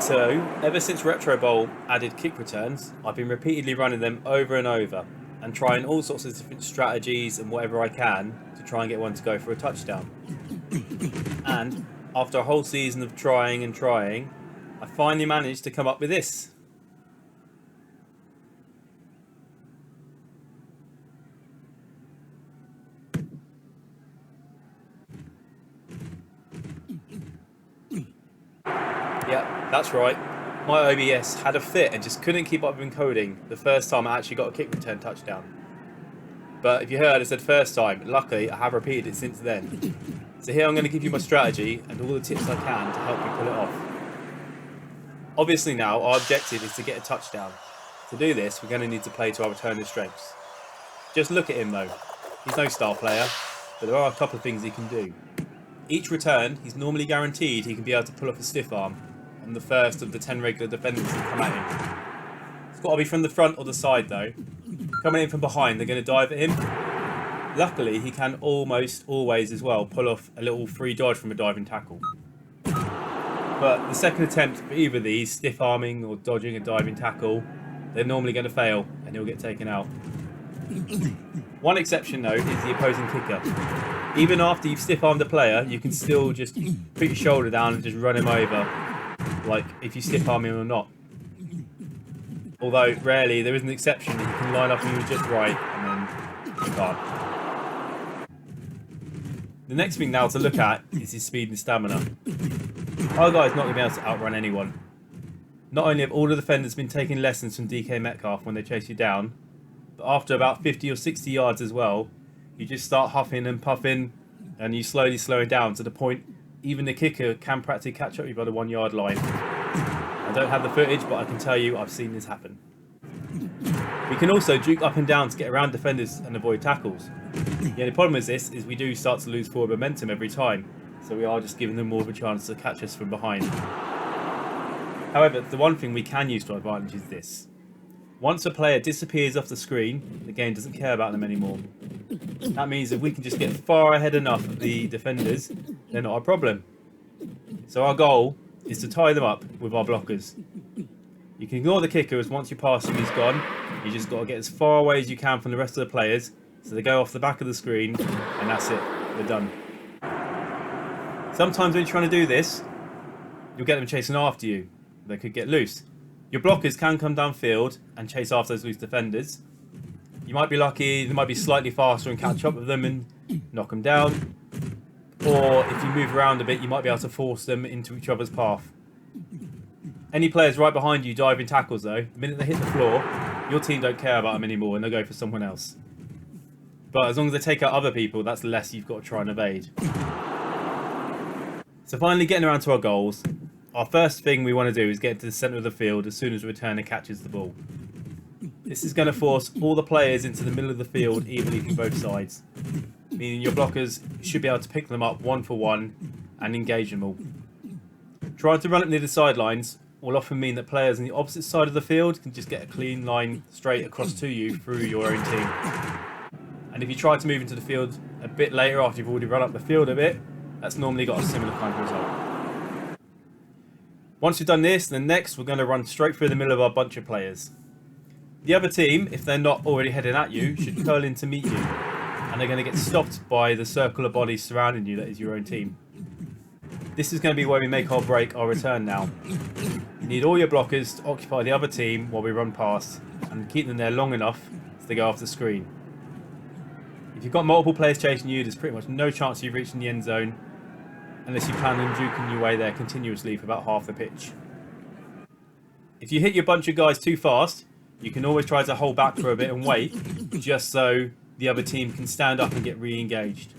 So, ever since Retro Bowl added kick returns, I've been repeatedly running them over and over and trying all sorts of different strategies and whatever I can to try and get one to go for a touchdown. And after a whole season of trying and trying, I finally managed to come up with this. Yeah, that's right. My OBS had a fit and just couldn't keep up with encoding the first time I actually got a kick return touchdown. But if you heard, I said first time. Luckily, I have repeated it since then. So here I'm going to give you my strategy and all the tips I can to help you pull it off. Obviously now, our objective is to get a touchdown. To do this, we're going to need to play to our returner's strengths. Just look at him though. He's no star player, but there are a couple of things he can do. Each return, he's normally guaranteed he can be able to pull off a stiff arm on the first of the 10 regular defenders that come at him. It's got to be from the front or the side though. Coming in from behind, they're going to dive at him. Luckily, he can almost always as well pull off a little free dodge from a diving tackle. But the second attempt for either of these, stiff arming or dodging a diving tackle, they're normally going to fail and he'll get taken out. One exception though is the opposing kicker. Even after you've stiff armed a player, you can still just put your shoulder down and just run him over, like if you stiff arm him or not. Although rarely there is an exception that you can line up and you're just right and then you can't. The next thing now to look at is his speed and stamina. Our guy's not going to be able to outrun anyone. Not only have all the defenders been taking lessons from DK Metcalf when they chase you down, but after about 50 or 60 yards as well, you just start huffing and puffing and you slowly slowing down to the point even the kicker can practically catch up with you by the 1 yard line. I don't have the footage, but I can tell you I've seen this happen. We can also juke up and down to get around defenders and avoid tackles. The only problem with this is we do start to lose forward momentum every time, so we are just giving them more of a chance to catch us from behind. However, the one thing we can use to our advantage is this. Once a player disappears off the screen, the game doesn't care about them anymore. That means if we can just get far ahead enough of the defenders, they're not a problem. So our goal is to tie them up with our blockers. You can ignore the kicker as once you pass him, he's gone. You just got to get as far away as you can from the rest of the players, so they go off the back of the screen, and that's it. They're done. Sometimes when you're trying to do this, you'll get them chasing after you. They could get loose. Your blockers can come downfield and chase after those loose defenders. You might be lucky, they might be slightly faster and catch up with them and knock them down. Or if you move around a bit, you might be able to force them into each other's path. Any players right behind you diving tackles though, the minute they hit the floor, your team don't care about them anymore and they'll go for someone else. But as long as they take out other people, that's less you've got to try and evade. So finally getting around to our goals, our first thing we want to do is get to the centre of the field as soon as the returner catches the ball. This is going to force all the players into the middle of the field evenly from both sides, meaning your blockers should be able to pick them up one for one and engage them all. Trying to run it near the sidelines will often mean that players on the opposite side of the field can just get a clean line straight across to you through your own team. And if you try to move into the field a bit later after you've already run up the field a bit, that's normally got a similar kind of result. Once we've done this, then next we're going to run straight through the middle of our bunch of players. The other team, if they're not already heading at you, should curl in to meet you, and they're going to get stopped by the circle of bodies surrounding you that is your own team. This is going to be where we make or break our return now. You need all your blockers to occupy the other team while we run past, and keep them there long enough so they go off the screen. If you've got multiple players chasing you, there's pretty much no chance of you reaching the end zone, unless you plan on juking your way there continuously for about half the pitch. If you hit your bunch of guys too fast, you can always try to hold back for a bit and wait, just so the other team can stand up and get re-engaged.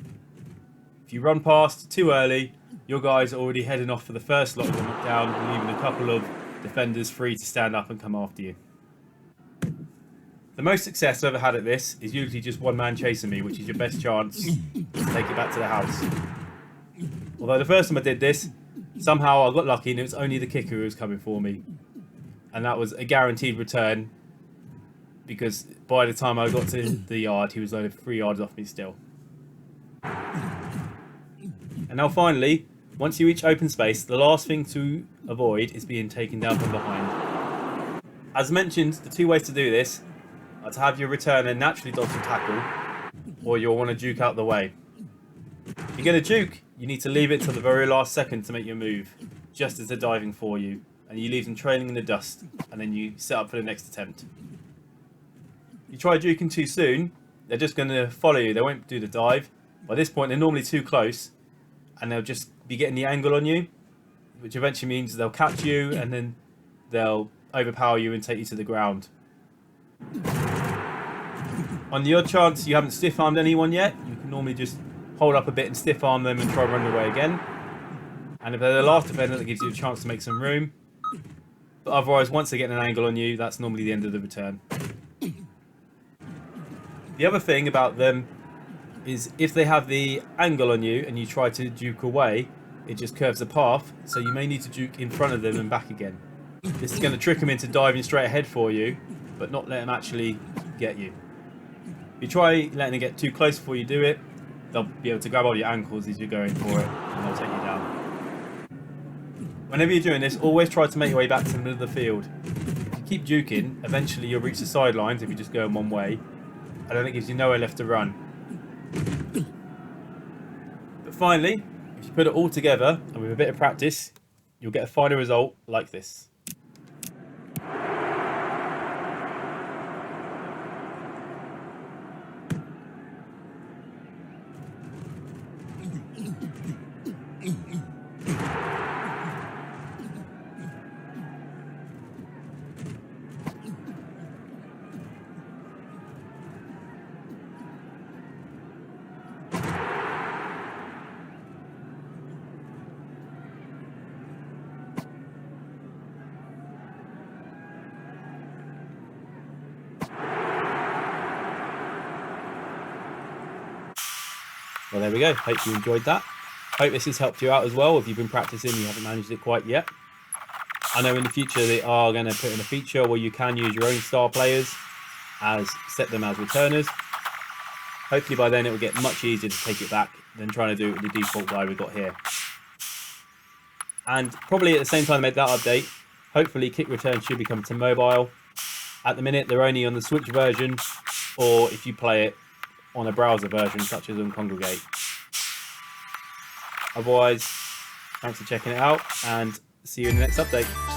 If you run past too early, your guys are already heading off for the first lot of them down, leaving a couple of defenders free to stand up and come after you. The most success I've ever had at this is usually just one man chasing me, which is your best chance to take it back to the house. Although the first time I did this, somehow I got lucky and it was only the kicker who was coming for me. And that was a guaranteed return, because by the time I got to the yard, he was only 3 yards off me still. And now finally, Once you reach open space, the last thing to avoid is being taken down from behind. As mentioned, the two ways to do this are to have your returner naturally dodge the tackle, or you'll want to juke out the way. If you're going to juke, you need to leave it till the very last second to make your move, just as they're diving for you, and you leave them trailing in the dust, and then you set up for the next attempt. If you try juking too soon, they're just going to follow you, they won't do the dive. By this point, they're normally too close, and they'll just be getting the angle on you, which eventually means they'll catch you, and then they'll overpower you and take you to the ground. On the odd chance you haven't stiff-armed anyone yet, you can normally just hold up a bit and stiff-arm them and try and run away again. And if they're the last defender, that gives you a chance to make some room. But otherwise, once they get an angle on you, that's normally the end of the return. The other thing about them is if they have the angle on you and you try to juke away, it just curves the path, so you may need to juke in front of them and back again. This is going to trick them into diving straight ahead for you, but not let them actually get you. If you try letting them get too close before you do it, they'll be able to grab all your ankles as you're going for it, and they'll take you down. Whenever you're doing this, always try to make your way back to the middle of the field. If you keep juking, eventually you'll reach the sidelines if you just go in one way, and then it gives you nowhere left to run. But finally, if you put it all together, and with a bit of practice, you'll get a final result like this. Well, there we go. Hope you enjoyed that. Hope this has helped you out as well if you've been practicing and you haven't managed it quite yet. I know in the future they are going to put in a feature where you can use your own star players, set them as returners. Hopefully by then it will get much easier to take it back than trying to do it with the default guy we've got here. And probably at the same time they made that update, hopefully kick return should be coming to mobile. At the minute they're only on the Switch version, or if you play it on a browser version such as Uncongregate. Otherwise, thanks for checking it out and see you in the next update.